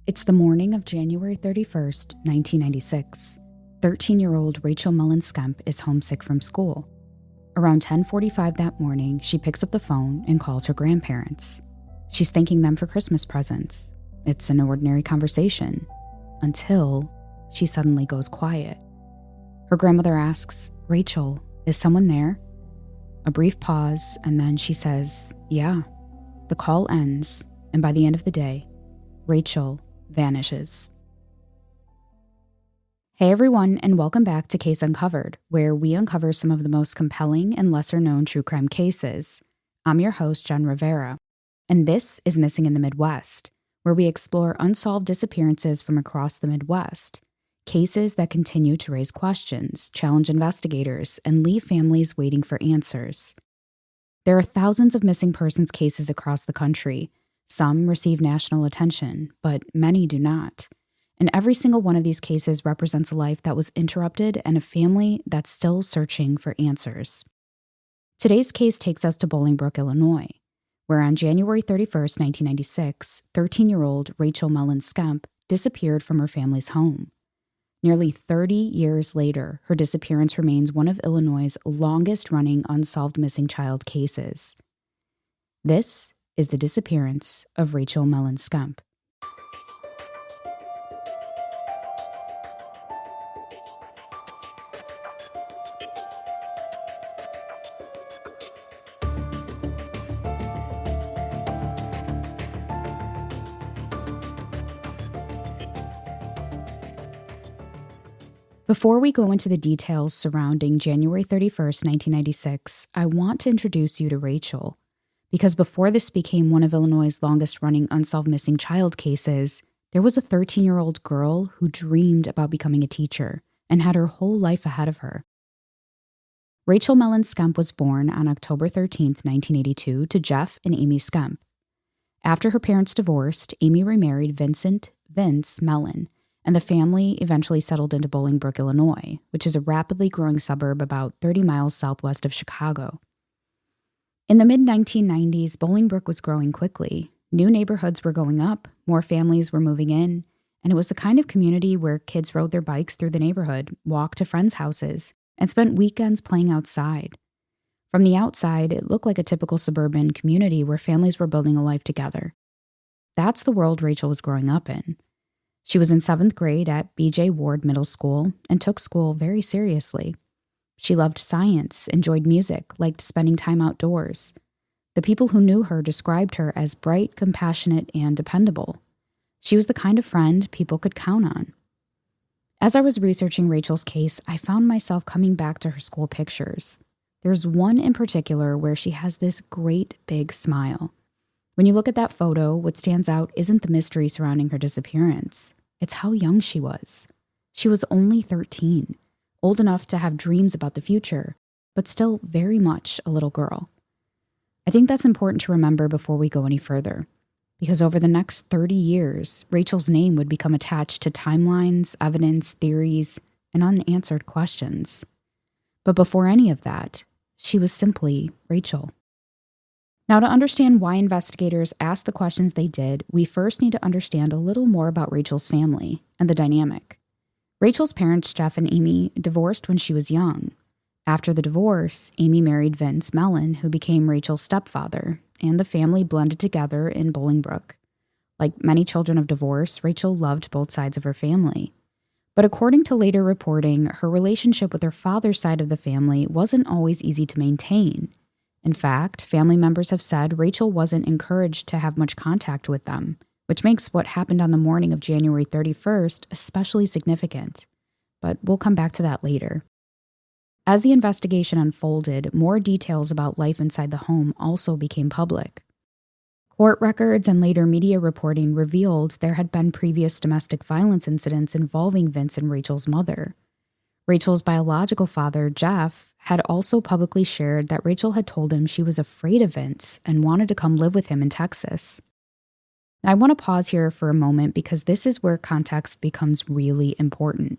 It's the morning of January 31st, 1996. 13-year-old Rachel Mellon-Skemp is homesick from school. Around 10:45 that morning, she picks up the phone and calls her grandparents. She's thanking them for Christmas presents. It's an ordinary conversation, until she suddenly goes quiet. Her grandmother asks, "Rachel, is someone there?" A brief pause, and then she says, "Yeah." The call ends, and by the end of the day, Rachel vanishes. Hey everyone, and welcome back to Case Uncovered, where we uncover some of the most compelling and lesser-known true crime cases. I'm your host, Jen Rivera, and this is Missing in the Midwest, where we explore unsolved disappearances from across the Midwest, cases that continue to raise questions, challenge investigators, and leave families waiting for answers. There are thousands of missing persons cases across the country. Some receive national attention, but many do not. And every single one of these cases represents a life that was interrupted and a family that's still searching for answers. Today's case takes us to Bolingbrook, Illinois, where on January 31st, 1996, 13-year-old Rachel Mellon-Skemp disappeared from her family's home. Nearly 30 years later, her disappearance remains one of Illinois' longest-running unsolved missing child cases. This is the disappearance of Rachel Mellon-Skemp. Before we go into the details surrounding January 31st, 1996, I want to introduce you to Rachel, because before this became one of Illinois' longest-running unsolved missing child cases, there was a 13-year-old girl who dreamed about becoming a teacher and had her whole life ahead of her. Rachel Mellon-Skemp was born on October 13th, 1982, to Jeff and Amy Skemp. After her parents divorced, Amy remarried Vince Mellon, and the family eventually settled into Bolingbrook, Illinois, which is a rapidly growing suburb about 30 miles southwest of Chicago. In the mid-1990s, Bolingbrook was growing quickly. New neighborhoods were going up, more families were moving in, and it was the kind of community where kids rode their bikes through the neighborhood, walked to friends' houses, and spent weekends playing outside. From the outside, it looked like a typical suburban community where families were building a life together. That's the world Rachel was growing up in. She was in 7th grade at B.J. Ward Middle School and took school very seriously. She loved science, enjoyed music, liked spending time outdoors. The people who knew her described her as bright, compassionate, and dependable. She was the kind of friend people could count on. As I was researching Rachel's case, I found myself coming back to her school pictures. There's one in particular where she has this great big smile. When you look at that photo, what stands out isn't the mystery surrounding her disappearance. It's how young she was. She was only 13, old enough to have dreams about the future, but still very much a little girl. I think that's important to remember before we go any further, because over the next 30 years, Rachel's name would become attached to timelines, evidence, theories, and unanswered questions. But before any of that, she was simply Rachel. Now, to understand why investigators asked the questions they did, we first need to understand a little more about Rachel's family and the dynamic. Rachel's parents, Jeff and Amy, divorced when she was young. After the divorce, Amy married Vince Mellon, who became Rachel's stepfather, and the family blended together in Bolingbrook. Like many children of divorce, Rachel loved both sides of her family. But according to later reporting, her relationship with her father's side of the family wasn't always easy to maintain. In fact, family members have said Rachel wasn't encouraged to have much contact with them, which makes what happened on the morning of January 31st especially significant. But we'll come back to that later. As the investigation unfolded, more details about life inside the home also became public. Court records and later media reporting revealed there had been previous domestic violence incidents involving Vince and Rachel's mother. Rachel's biological father, Jeff, had also publicly shared that Rachel had told him she was afraid of Vince and wanted to come live with him in Texas. I want to pause here for a moment because this is where context becomes really important.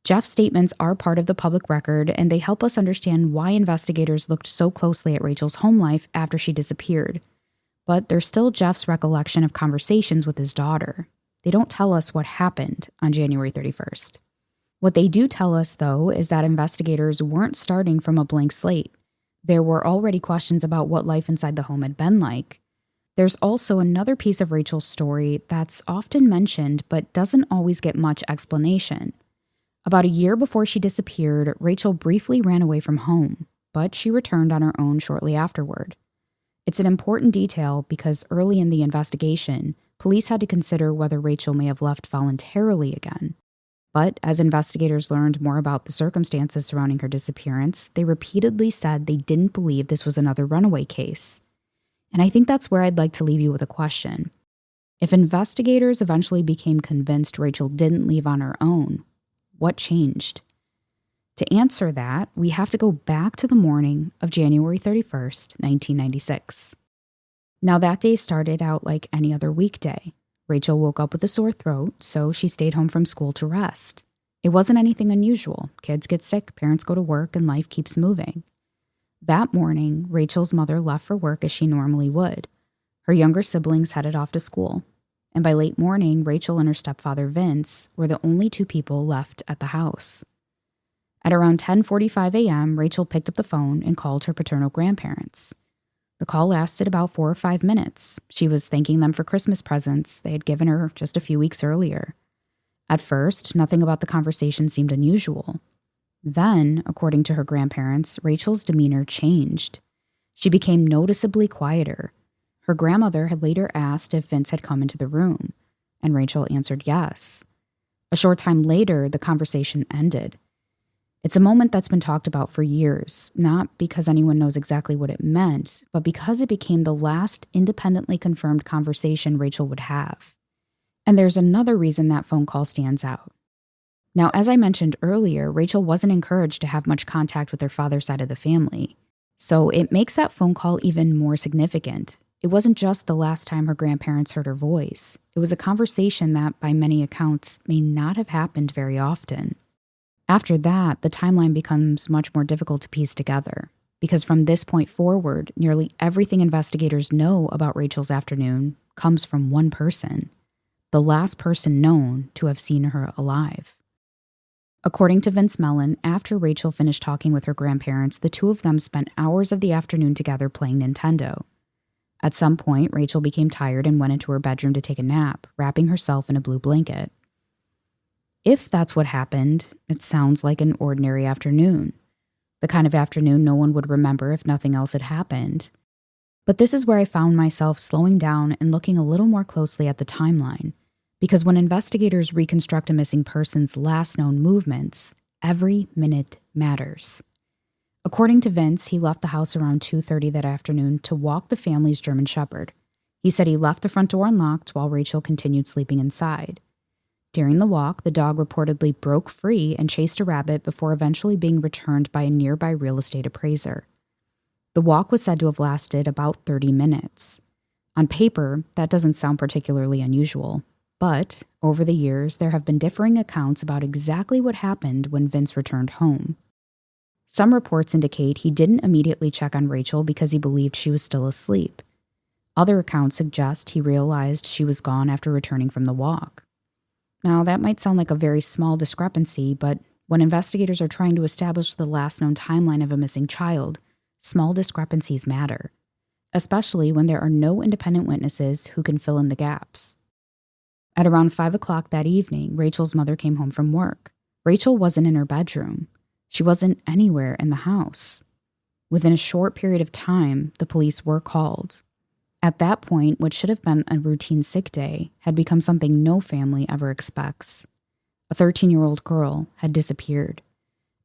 Jeff's statements are part of the public record, and they help us understand why investigators looked so closely at Rachel's home life after she disappeared. But there's still Jeff's recollection of conversations with his daughter. They don't tell us what happened on January 31st. What they do tell us, though, is that investigators weren't starting from a blank slate. There were already questions about what life inside the home had been like. There's also another piece of Rachel's story that's often mentioned but doesn't always get much explanation. About a year before she disappeared, Rachel briefly ran away from home, but she returned on her own shortly afterward. It's an important detail because early in the investigation, police had to consider whether Rachel may have left voluntarily again. But as investigators learned more about the circumstances surrounding her disappearance, they repeatedly said they didn't believe this was another runaway case. And I think that's where I'd like to leave you with a question. If investigators eventually became convinced Rachel didn't leave on her own, what changed? To answer that, we have to go back to the morning of January 31st, 1996. Now, that day started out like any other weekday. Rachel woke up with a sore throat, so she stayed home from school to rest. It wasn't anything unusual. Kids get sick, parents go to work, and life keeps moving. That morning, Rachel's mother left for work as she normally would. Her younger siblings headed off to school. And by late morning, Rachel and her stepfather, Vince, were the only two people left at the house. At around 10:45 a.m., Rachel picked up the phone and called her paternal grandparents. The call lasted about 4 or 5 minutes. She was thanking them for Christmas presents they had given her just a few weeks earlier. At first, nothing about the conversation seemed unusual. Then, according to her grandparents, Rachel's demeanor changed. She became noticeably quieter. Her grandmother had later asked if Vince had come into the room, and Rachel answered yes. A short time later, the conversation ended. It's a moment that's been talked about for years, not because anyone knows exactly what it meant, but because it became the last independently confirmed conversation Rachel would have. And there's another reason that phone call stands out. Now, as I mentioned earlier, Rachel wasn't encouraged to have much contact with her father's side of the family, so it makes that phone call even more significant. It wasn't just the last time her grandparents heard her voice. It was a conversation that, by many accounts, may not have happened very often. After that, the timeline becomes much more difficult to piece together, because from this point forward, nearly everything investigators know about Rachel's afternoon comes from one person, the last person known to have seen her alive. According to Vince Mellon, after Rachel finished talking with her grandparents, the two of them spent hours of the afternoon together playing Nintendo. At some point, Rachel became tired and went into her bedroom to take a nap, wrapping herself in a blue blanket. If that's what happened, it sounds like an ordinary afternoon. The kind of afternoon no one would remember if nothing else had happened. But this is where I found myself slowing down and looking a little more closely at the timeline. Because when investigators reconstruct a missing person's last known movements, every minute matters. According to Vince, he left the house around 2:30 that afternoon to walk the family's German Shepherd. He said he left the front door unlocked while Rachel continued sleeping inside. During the walk, the dog reportedly broke free and chased a rabbit before eventually being returned by a nearby real estate appraiser. The walk was said to have lasted about 30 minutes. On paper, that doesn't sound particularly unusual, but over the years, there have been differing accounts about exactly what happened when Vince returned home. Some reports indicate he didn't immediately check on Rachel because he believed she was still asleep. Other accounts suggest he realized she was gone after returning from the walk. Now, that might sound like a very small discrepancy, but when investigators are trying to establish the last known timeline of a missing child, small discrepancies matter, especially when there are no independent witnesses who can fill in the gaps. At around 5 o'clock that evening, Rachel's mother came home from work. Rachel wasn't in her bedroom. She wasn't anywhere in the house. Within a short period of time, the police were called. At that point, what should have been a routine sick day had become something no family ever expects. A 13-year-old girl had disappeared.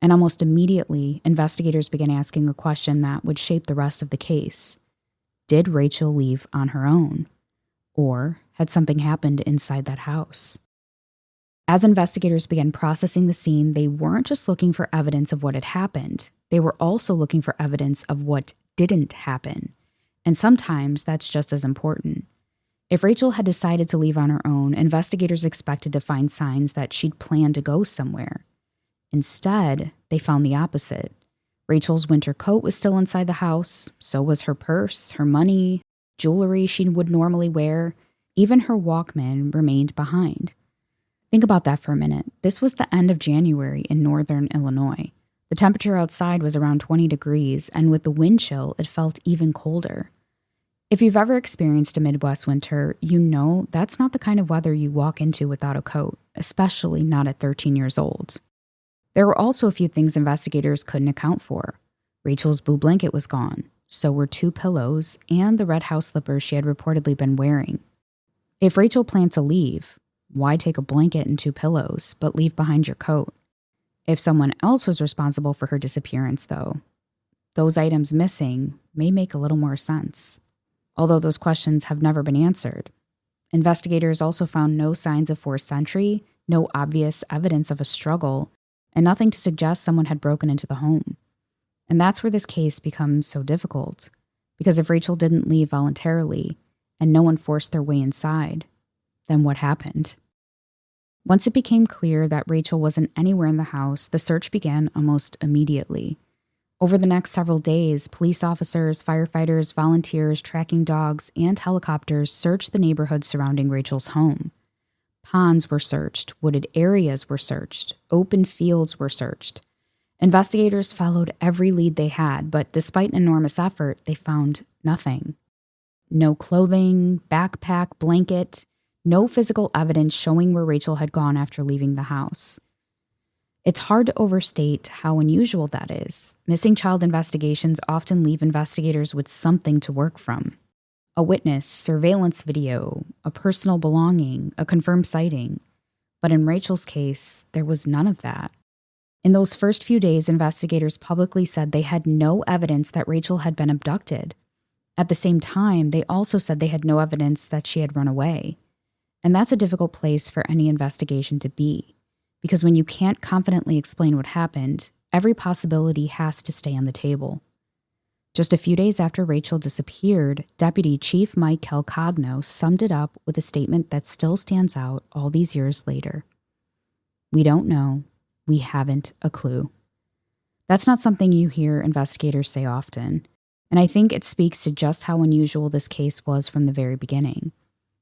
And almost immediately, investigators began asking a question that would shape the rest of the case. Did Rachel leave on her own? Or had something happened inside that house? As investigators began processing the scene, they weren't just looking for evidence of what had happened. They were also looking for evidence of what didn't happen. And sometimes that's just as important. If Rachel had decided to leave on her own, investigators expected to find signs that she'd planned to go somewhere. Instead, they found the opposite. Rachel's winter coat was still inside the house, so was her purse, her money, jewelry she would normally wear. Even her Walkman remained behind. Think about that for a minute. This was the end of January in northern Illinois. The temperature outside was around 20 degrees, and with the wind chill, it felt even colder. If you've ever experienced a Midwest winter, you know that's not the kind of weather you walk into without a coat, especially not at 13 years old. There were also a few things investigators couldn't account for. Rachel's blue blanket was gone, so were 2 pillows and the red house slippers she had reportedly been wearing. If Rachel planned to leave, why take a blanket and 2 pillows, but leave behind your coat? If someone else was responsible for her disappearance, though, those items missing may make a little more sense. Although those questions have never been answered. Investigators also found no signs of forced entry, no obvious evidence of a struggle, and nothing to suggest someone had broken into the home. And that's where this case becomes so difficult, because if Rachel didn't leave voluntarily and no one forced their way inside, then what happened? Once it became clear that Rachel wasn't anywhere in the house, the search began almost immediately. Over the next several days, police officers, firefighters, volunteers, tracking dogs, and helicopters searched the neighborhood surrounding Rachel's home. Ponds were searched, wooded areas were searched, open fields were searched. Investigators followed every lead they had, but despite an enormous effort, they found nothing. No clothing, backpack, blanket, no physical evidence showing where Rachel had gone after leaving the house. It's hard to overstate how unusual that is. Missing child investigations often leave investigators with something to work from. A witness, surveillance video, a personal belonging, a confirmed sighting. But in Rachel's case, there was none of that. In those first few days, investigators publicly said they had no evidence that Rachel had been abducted. At the same time, they also said they had no evidence that she had run away. And that's a difficult place for any investigation to be. Because when you can't confidently explain what happened, every possibility has to stay on the table. Just a few days after Rachel disappeared, Deputy Chief Mike Calcagno summed it up with a statement that still stands out all these years later. We don't know. We haven't a clue. That's not something you hear investigators say often, and I think it speaks to just how unusual this case was from the very beginning.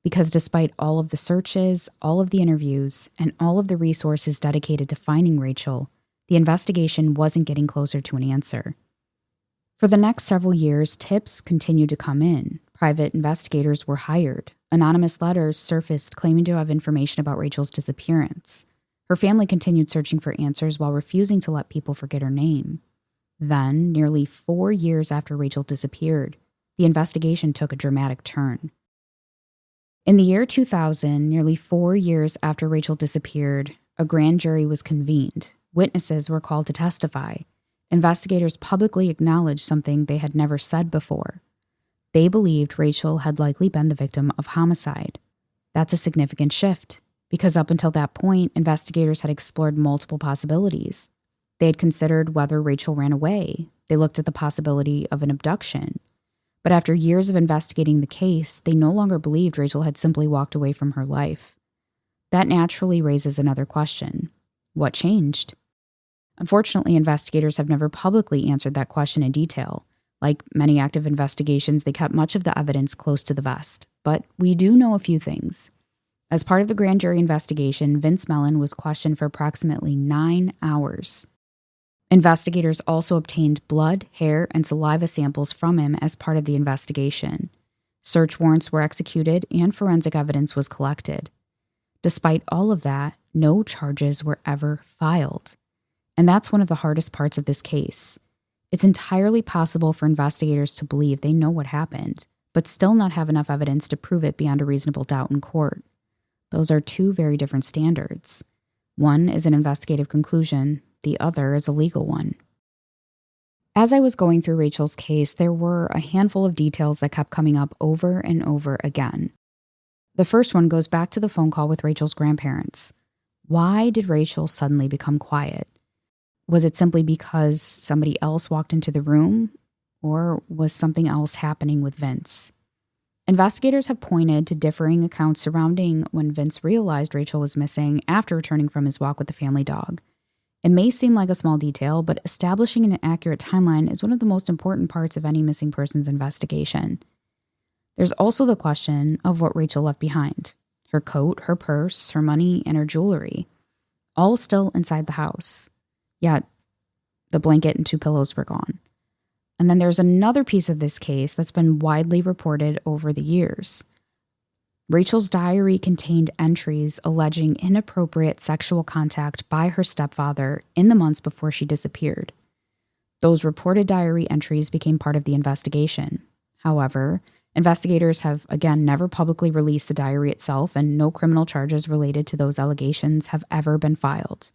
Because despite all of the searches, all of the interviews, and all of the resources dedicated to finding Rachel, the investigation wasn't getting closer to an answer. For the next several years, tips continued to come in. Private investigators were hired. Anonymous letters surfaced claiming to have information about Rachel's disappearance. Her family continued searching for answers while refusing to let people forget her name. Then, nearly 4 years after Rachel disappeared, the investigation took a dramatic turn. In the year 2000, nearly 4 years after Rachel disappeared, a grand jury was convened. Witnesses were called to testify. Investigators publicly acknowledged something they had never said before. They believed Rachel had likely been the victim of homicide. That's a significant shift, because up until that point, investigators had explored multiple possibilities. They had considered whether Rachel ran away. They looked at the possibility of an abduction. But after years of investigating the case, they no longer believed Rachel had simply walked away from her life. That naturally raises another question. What changed? Unfortunately, investigators have never publicly answered that question in detail. Like many active investigations, they kept much of the evidence close to the vest. But we do know a few things. As part of the grand jury investigation, Vince Mellon was questioned for approximately 9 hours. Investigators also obtained blood, hair, and saliva samples from him as part of the investigation. Search warrants were executed and forensic evidence was collected. Despite all of that, no charges were ever filed. And that's one of the hardest parts of this case. It's entirely possible for investigators to believe they know what happened, but still not have enough evidence to prove it beyond a reasonable doubt in court. Those are 2 very different standards. One is an investigative conclusion, the other is a legal one. As I was going through Rachel's case, there were a handful of details that kept coming up over and over again. The first one goes back to the phone call with Rachel's grandparents. Why did Rachel suddenly become quiet? Was it simply because somebody else walked into the room, or was something else happening with Vince? Investigators have pointed to differing accounts surrounding when Vince realized Rachel was missing after returning from his walk with the family dog. It may seem like a small detail, but establishing an accurate timeline is one of the most important parts of any missing persons investigation. There's also the question of what Rachel left behind. Her coat, her purse, her money, and her jewelry, all still inside the house. Yet, the blanket and 2 pillows were gone. And then there's another piece of this case that's been widely reported over the years. Rachel's diary contained entries alleging inappropriate sexual contact by her stepfather in the months before she disappeared. Those reported diary entries became part of the investigation. However, investigators have, again, never publicly released the diary itself, and no criminal charges related to those allegations have ever been filed.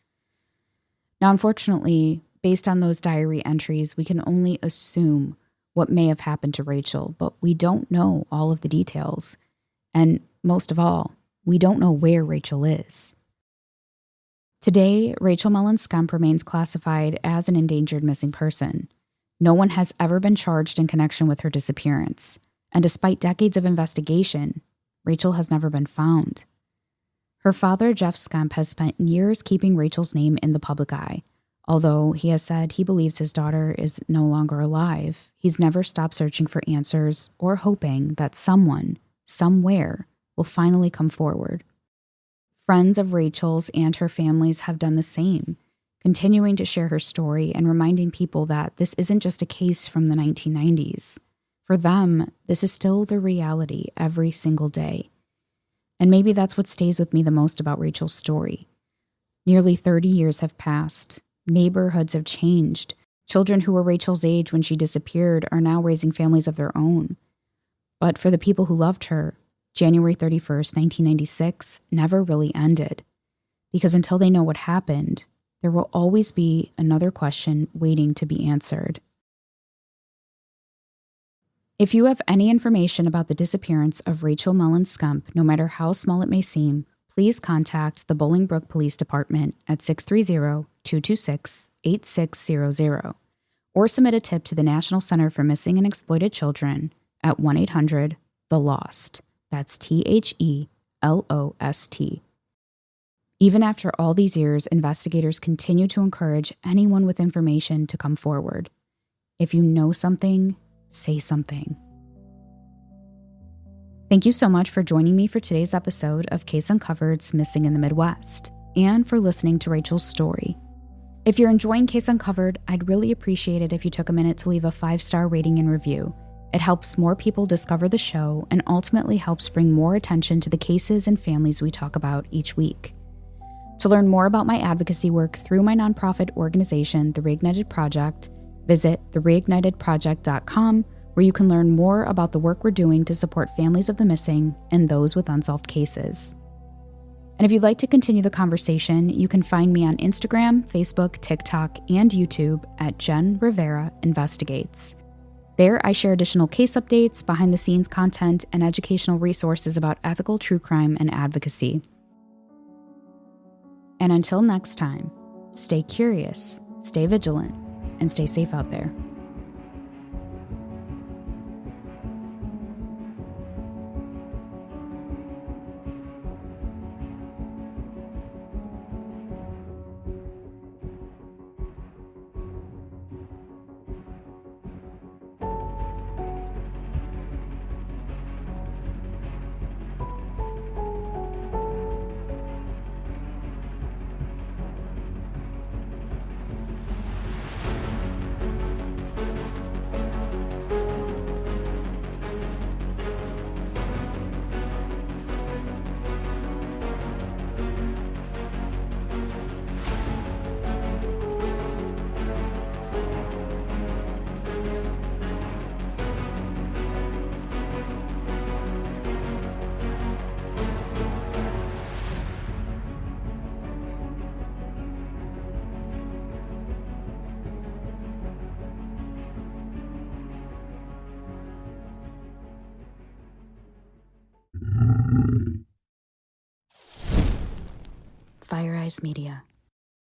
Now, unfortunately, based on those diary entries, we can only assume what may have happened to Rachel, but we don't know all of the details. And most of all, we don't know where Rachel is. Today, Rachel Mellon-Skemp remains classified as an endangered missing person. No one has ever been charged in connection with her disappearance. And despite decades of investigation, Rachel has never been found. Her father, Jeff Skemp, has spent years keeping Rachel's name in the public eye. Although he has said he believes his daughter is no longer alive, he's never stopped searching for answers or hoping that someone, somewhere, will finally come forward. Friends of Rachel's and her family's have done the same, continuing to share her story and reminding people that this isn't just a case from the 1990s. For them, this is still the reality every single day. And maybe that's what stays with me the most about Rachel's story. Nearly 30 years have passed. Neighborhoods have changed. Children who were Rachel's age when she disappeared are now raising families of their own. But for the people who loved her, January 31st, 1996 never really ended. Because until they know what happened, there will always be another question waiting to be answered. If you have any information about the disappearance of Rachel Mellon-Skemp, no matter how small it may seem, please contact the Bolingbrook Police Department at 630-226-8600 or submit a tip to the National Center for Missing and Exploited Children at 1-800-THE-LOST. That's THELOST. Even after all these years, investigators continue to encourage anyone with information to come forward. If you know something, say something. Thank you so much for joining me for today's episode of Case Uncovered's Missing in the Midwest, and for listening to Rachel's story. If you're enjoying Case Uncovered, I'd really appreciate it if you took a minute to leave a 5-star rating and review. It helps more people discover the show and ultimately helps bring more attention to the cases and families we talk about each week. To learn more about my advocacy work through my nonprofit organization, The Reignited Project, visit thereignitedproject.com, where you can learn more about the work we're doing to support families of the missing and those with unsolved cases. And if you'd like to continue the conversation, you can find me on Instagram, Facebook, TikTok, and YouTube at Jen Rivera Investigates. There, I share additional case updates, behind-the-scenes content, and educational resources about ethical true crime and advocacy. And until next time, stay curious, stay vigilant, and stay safe out there. Fire Eyes Media.